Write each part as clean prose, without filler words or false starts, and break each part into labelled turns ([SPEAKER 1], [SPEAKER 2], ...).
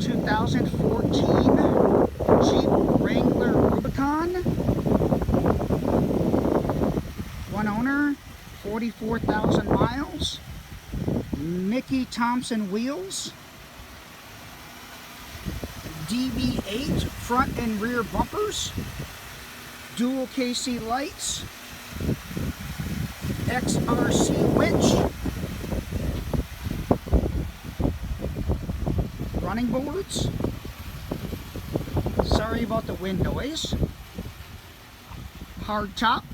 [SPEAKER 1] 2014 Jeep Wrangler Rubicon. One owner, 44,000 miles. Mickey Thompson wheels. DB8 front and rear bumpers. Dual KC lights. XRC winch. Running boards. Sorry about the wind noise. Hard top.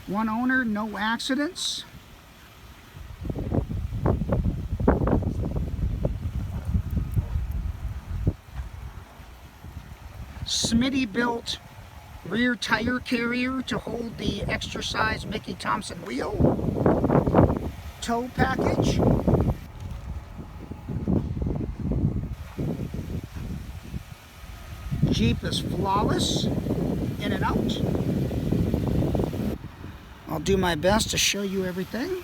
[SPEAKER 1] One owner, no accidents. Smitty built rear tire carrier to hold the extra size Mickey Thompson wheel. Tow package. Jeep is flawless in and out. I'll do my best to show you everything.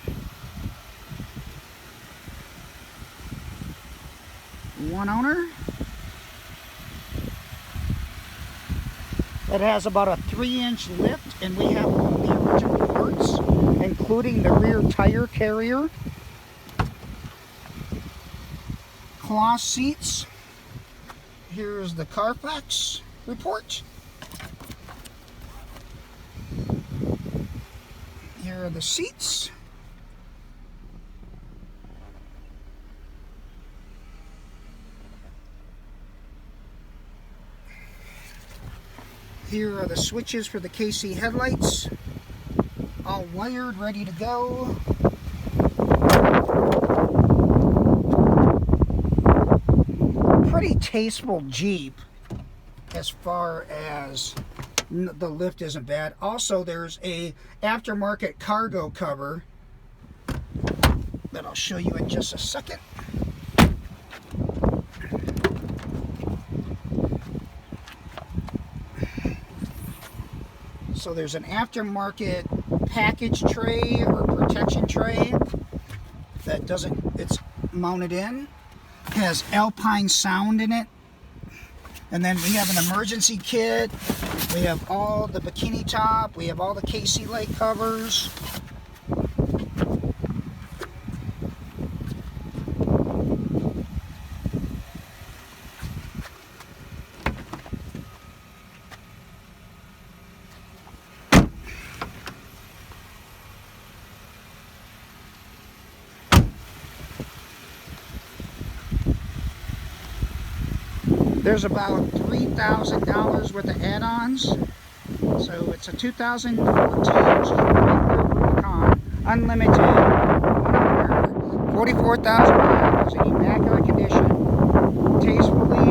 [SPEAKER 1] One owner. It has about a 3-inch lift, and we have all the original parts, including the rear tire carrier, cloth seats. Here's the Carfax report. Here are the seats. Here are the switches for the KC headlights. All wired, ready to go. Pretty tasteful Jeep as far as the lift isn't bad. Also, there's a aftermarket cargo cover that I'll show you in just a second. So there's an aftermarket package tray or protection tray that it's mounted in. It has Alpine sound in it. And then we have an emergency kit. We have all the bikini top. We have all the KC light covers. There's about $3,000 worth of add-ons. So it's a 2014 Jeep Wrangler Rubicon Unlimited, 44,000 miles in immaculate condition, tastefully